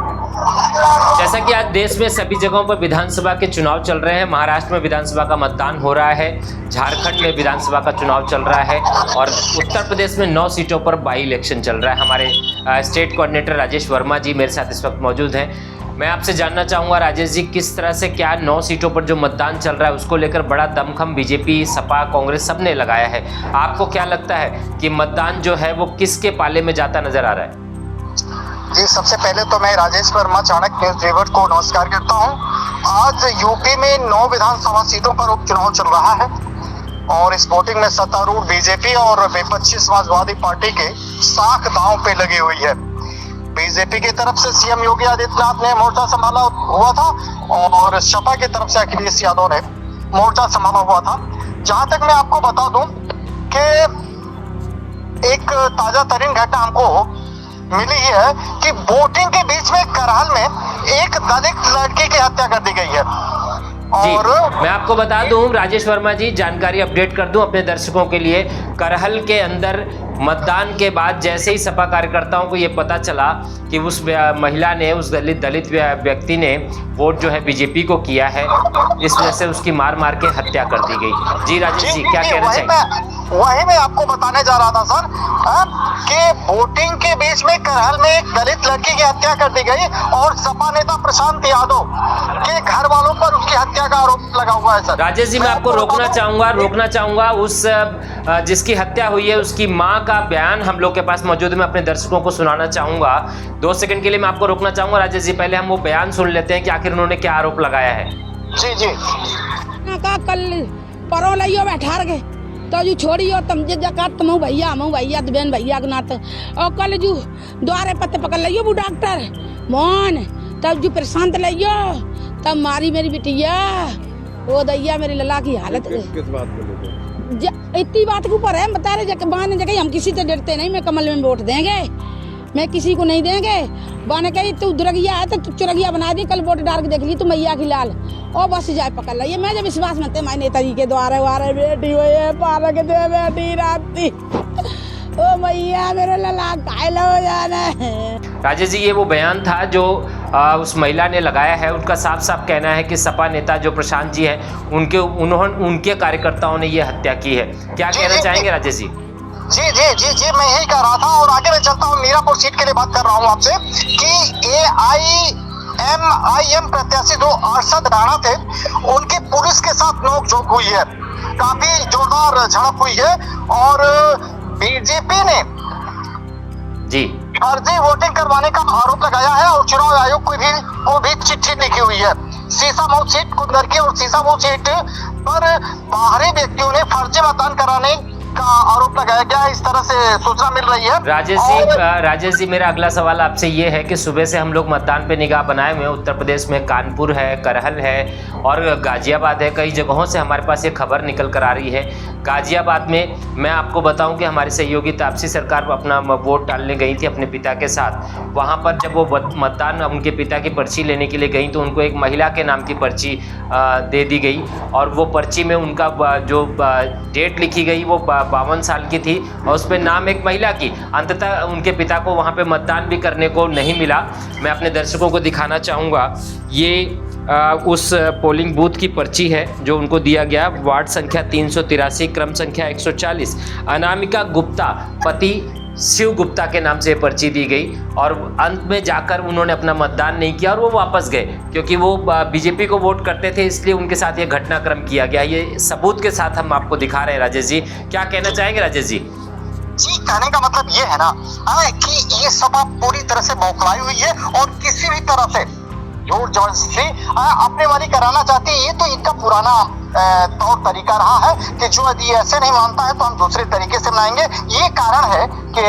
जैसा कि आज देश में सभी जगहों पर विधानसभा के चुनाव चल रहे हैं, महाराष्ट्र में विधानसभा का मतदान हो रहा है, झारखंड में विधानसभा का चुनाव चल रहा है और उत्तर प्रदेश में 9 सीटों पर बाई इलेक्शन चल रहा है। हमारे स्टेट कोऑर्डिनेटर राजेश वर्मा जी मेरे साथ इस वक्त मौजूद हैं। मैं आपसे जानना चाहूँगा राजेश जी, किस तरह से क्या 9 सीटों पर जो मतदान चल रहा है उसको लेकर बड़ा दमखम बीजेपी, सपा, कांग्रेस सब ने लगाया है। आपको क्या लगता है कि मतदान जो है वो किसके पाले में जाता नजर आ रहा है? जी, सबसे पहले तो मैं राजेश वर्मा चाणक्य न्यूज रिवर को नमस्कार करता हूं। आज यूपी में 9 विधानसभा सीटों पर उपचुनाव चल रहा है और इस वोटिंग में सत्तारूढ़ बीजेपी और विपक्षी समाजवादी पार्टी के साख दांव पे लगी हुई है। बीजेपी की तरफ से सीएम योगी आदित्यनाथ ने मोर्चा संभाला हुआ था और सपा की तरफ से अखिलेश यादव ने मोर्चा संभाला हुआ था। जहां तक मैं आपको बता दूं कि एक ताजा तरीन घटना हमको मिली है कि वोटिंग के बीच में करहल में एक दलित लड़की की हत्या कर दी गई है। और मैं आपको बता दूं राजेश वर्मा जी, जानकारी अपडेट कर दूं अपने दर्शकों के लिए। करहल के अंदर मतदान के बाद जैसे ही सपा कार्यकर्ताओं को ये पता चला कि उस महिला ने, उस दलित व्यक्ति ने वोट जो है बीजेपी को किया है, इस वजह से उसकी मार के हत्या कर दी गई। जी राजेश जी, क्या कहना चाहिए? वही मैं आपको बताने जा रहा था सर कि वोटिंग के बीच में करहल में एक दलित लड़की की हत्या कर दी गई और सपा नेता प्रशांत यादव के घर वालों पर उसकी हत्या का आरोप लगा हुआ है। सर राजेश जी, मैं आपको रोकना चाहूंगा उस जिसकी हत्या हुई है उसकी मां का बयान हम लोग के पास मौजूद है। मैं अपने दर्शकों को सुनाना चाहूंगा। 2 सेकंड के लिए मैं आपको रोकना चाहूंगा राजेश जी। पहले हम वो बयान सुन लेते हैं कि आखिर उन्होंने क्या आरोप लगाया है। जी जी। कल परो लियो बैठा के तो जो छोड़ियो तुम जकात मऊ भैया तो बहन भैया के नाते और कल जो द्वारे पत्ते पकड़ लियो वो डॉक्टर मोहन, तब जो प्रशांत लियो तब मारी मेरी बिटिया वो दैया मेरी लला की हालत। किस बात को लेकर? इतनी बात के ऊपर है, बता रहे बहाने जगह हम किसी से डरते नहीं। मैं कमल में वोट देंगे, मैं किसी को नहीं देंगे। बहाने कही तू दुरगिया है तो चुरगिया बना दी, कल वोट डाल के देख ली तू मैया की लाल और बस जाए पकड़ लिया। मैं जब विश्वास मत माय नेताजी के द्वारे वारे बेटी हुई है पार के दे बेटी राती ओ मैया मेरे लला कायला हो जाना है। राजेश जी, ये वो बयान था जो उस महिला ने लगाया है। उनका साफ साफ कहना है कि सपा नेता जो प्रशांत जी हैं उनके कार्यकर्ताओं ने ये हत्या की है। क्या कहना चाहेंगे राजेश जी? जी जी जी जी, मैं यही कह रहा था और आगे मैं चलता हूँ। मीरापुर सीट के लिए बात कर रहा हूँ आपसे कि AIMIM प्रत्याशी जो अरशद राणा थे उनकी पुलिस के साथ नोकझोंक हुई है, काफी जोरदार झड़प हुई है और बीजेपी ने जी फर्जी वोटिंग करवाने का आरोप लगाया है और चुनाव आयोग को भी चिट्ठी लिखी हुई है। सीसामऊ सीट कुंदरकी और सीसामऊ सीट पर बाहरी व्यक्तियों ने फर्जी मतदान कराने का आरोप लगाया गया, इस तरह से सूचना मिल रही है। राजेश जी, मेरा अगला सवाल आपसे ये है कि सुबह से हम लोग मतदान पे निगाह बनाए हुए हैं। उत्तर प्रदेश में कानपुर है, करहल है और गाजियाबाद है। कई जगहों से हमारे पास ये खबर निकल कर आ रही है। गाजियाबाद में मैं आपको बताऊं कि हमारी सहयोगी तापसी सरकार अपना वोट डालने गई थी अपने पिता के साथ। वहाँ पर जब वो मतदान उनके पिता की पर्ची लेने के लिए गई तो उनको एक महिला के नाम की पर्ची दे दी गई और वो पर्ची में उनका जो डेट लिखी गई वो 52 साल की थी और उस पर नाम एक महिला की। अंततः उनके पिता को वहाँ पे मतदान भी करने को नहीं मिला। मैं अपने दर्शकों को दिखाना चाहूँगा, ये उस पोलिंग बूथ की पर्ची है जो उनको दिया गया। वार्ड संख्या 383, क्रम संख्या 140, अनामिका गुप्ता पति शिव गुप्ता के नाम से पर्ची दी गई और अंत में जाकर उन्होंने अपना मतदान नहीं किया और वो वापस गए क्योंकि वो बीजेपी को वोट करते थे, इसलिए उनके साथ ये घटनाक्रम किया गया। ये सबूत के साथ हम आपको दिखा रहे हैं। राजेश जी, क्या कहना चाहेंगे? राजेश जी जी, कहने का मतलब ये है ना कि ये सभा पूरी तरह से बौखलाई हुई है और किसी भी तरह से जोर जबरदस्ती अपने वाली कराना चाहती है। ये तो इनका पुराना तौर तरीका रहा है कि जो यदि ऐसे नहीं मानता है तो हम दूसरे तरीके से मनाएंगे। ये कारण है कि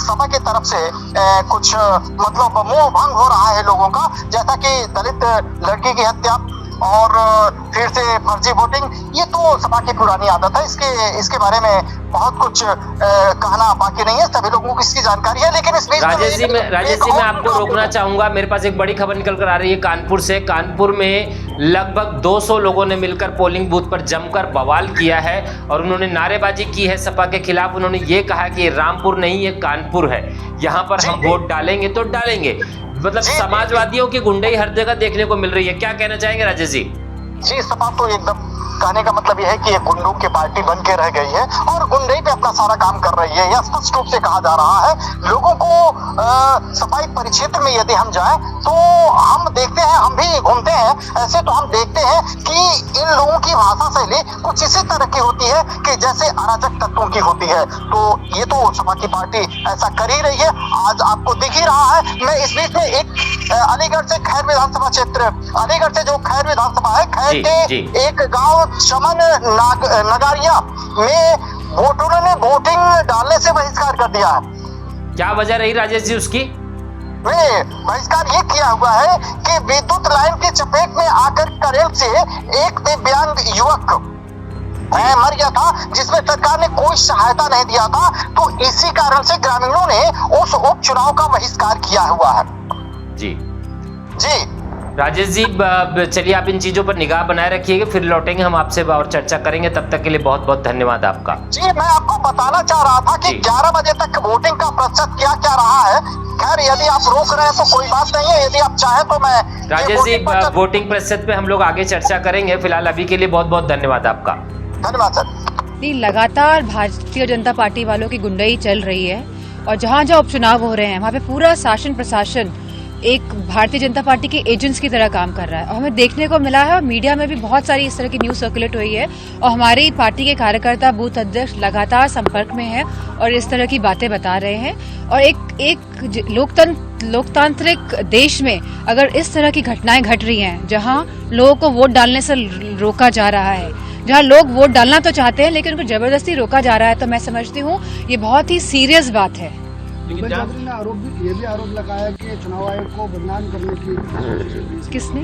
सभा की तरफ से कुछ मतलब मोह भंग हो रहा है लोगों का, जैसा कि दलित लड़की की हत्या और फिर से फर्जी वोटिंग। ये तो सभा की पुरानी आदत है, इसके बारे में बहुत कुछ कहना बाकी नहीं है, सभी लोगों को इसकी जानकारी है। लेकिन इस बीच राजेश जी मैं आपको रोकना चाहूंगा। मेरे पास एक बड़ी खबर निकल कर आ रही है कानपुर से। कानपुर में लगभग 200 लोगों ने मिलकर पोलिंग बूथ पर जमकर बवाल किया है और उन्होंने नारेबाजी की है सपा के खिलाफ। उन्होंने ये कहा कि रामपुर नहीं, ये कानपुर है, यहाँ पर हम वोट डालेंगे तो डालेंगे। मतलब जी, समाजवादियों की गुंडई हर जगह देखने को मिल रही है, क्या कहना चाहेंगे राजेश जी? जी सपा तो एकदम कहने का मतलब यह है कि ये गुंडों की पार्टी बन के रह गई है और गुंडई पे अपना सारा काम कर रही है। यह स्पष्ट रूप से कहा जा रहा है। लोगों को सफाई परिक्षेत्र में यदि हम जाएं तो हम देखते हैं, हम भी घूमते हैं ऐसे, तो हम देखते हैं कि इन लोगों की भाषा शैली कुछ इसी तरह की होती है कि जैसे अराजक तत्वों की होती है। तो ये तो सपा की पार्टी ऐसा कर ही रही है, आज आपको दिख ही रहा है। मैं इस बीच में एक अलीगढ़ से खैर विधानसभा क्षेत्र, अलीगढ़ से जो खैर विधानसभा है, खैर के एक गांव चमन नगारिया में वोटरों ने वोटिंग डालने से बहिष्कार कर दिया है। क्या वजह रही राजेश जी उसकी? बहिष्कार ये किया हुआ है कि विद्युत लाइन की चपेट में आकर करेल से एक दिव्यांग युवक मर गया था, जिसमें सरकार ने कोई सहायता नहीं दिया था। तो इसी कारण से ग्रामीणों ने उस उपचुनाव का बहिष्कार किया हुआ है। जी जी राजेश जी, चलिए आप इन चीजों पर निगाह बनाए रखिएगा, फिर लौटेंगे हम आपसे और चर्चा करेंगे। तब तक के लिए बहुत बहुत धन्यवाद आपका। जी मैं आपको बताना चाह रहा था कि 11 बजे तक वोटिंग का प्रतिशत क्या क्या रहा है। खैर यदि आप रोक रहे हैं तो कोई बात नहीं है, यदि आप चाहें तो मैं राजेश जी वोटिंग प्रतिशत पे हम लोग आगे चर्चा करेंगे। फिलहाल अभी के लिए बहुत बहुत धन्यवाद आपका। धन्यवाद सर। लगातार भारतीय जनता पार्टी वालों की गुंडई चल रही है और जहां जहां उपचुनाव हो रहे हैं वहां पे पूरा शासन प्रशासन एक भारतीय जनता पार्टी के एजेंट्स की तरह काम कर रहा है। और हमें देखने को मिला है और मीडिया में भी बहुत सारी इस तरह की न्यूज सर्कुलेट हुई है और हमारी पार्टी के कार्यकर्ता बूथ अध्यक्ष लगातार संपर्क में हैं और इस तरह की बातें बता रहे हैं। और एक लोकतांत्रिक देश में अगर इस तरह की घटनाएं घट रही हैं, जहां लोगों को वोट डालने से रोका जा रहा है, जहां लोग वोट डालना तो चाहते हैं लेकिन उनको जबरदस्ती रोका जा रहा है, तो मैं समझती हूँ ये बहुत ही सीरियस बात है। लेकिन चौधरी ने ये भी आरोप लगाया कि चुनाव आयोग को बदनाम करने की। किसने?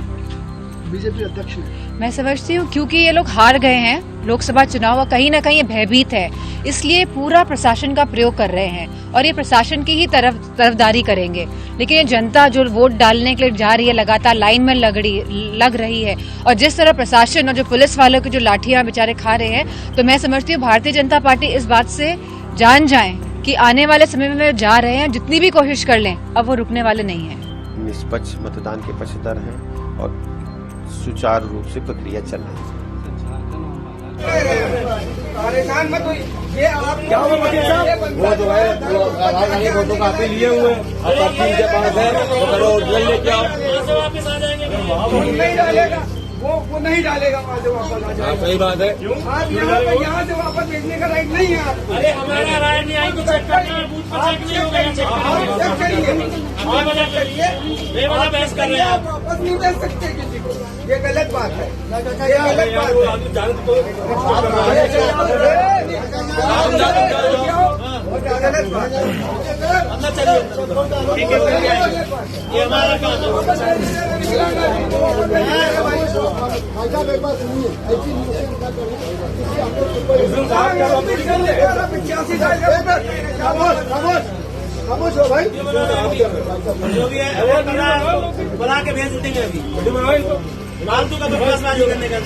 बीजेपी अध्यक्ष ने। मैं समझती हूँ क्योंकि ये लोग हार गए हैं लोकसभा चुनाव और कहीं ना कहीं भयभीत है, इसलिए पूरा प्रशासन का प्रयोग कर रहे हैं और ये प्रशासन की ही तरफदारी करेंगे। लेकिन ये जनता जो वोट डालने के लिए जा रही है लगातार लाइन में लग रही है और जिस तरह प्रशासन और जो पुलिस वालों की जो लाठियां बेचारे खा रहे हैं, तो मैं समझती हूँ भारतीय जनता पार्टी इस बात से जान जाए कि आने वाले समय में जा रहे हैं, जितनी भी कोशिश कर लें अब वो रुकने वाले नहीं हैं। निष्पक्ष मतदान के पक्षधर हैं और सुचारू रूप से प्रक्रिया चल रही है। वो जो है वोटों का अपील लिए हुए के पास है, लेके आओ। नहीं डालेगा वो नहीं डालेगा, वहाँ से वापस आ जाएगा। सही बात है। यहाँ से वापस भेजने का राइट नहीं है। अरे हमारा राइट नहीं आई तो चेक करिए, बहस कर रहे हैं। आप वापस नहीं भेज सकते किसी को, ये गलत बात है। ये गलत बात ये हमारा काम खामोश हो भाई, जो भी है बना के भेज देंगे। अभी फालतू का करने का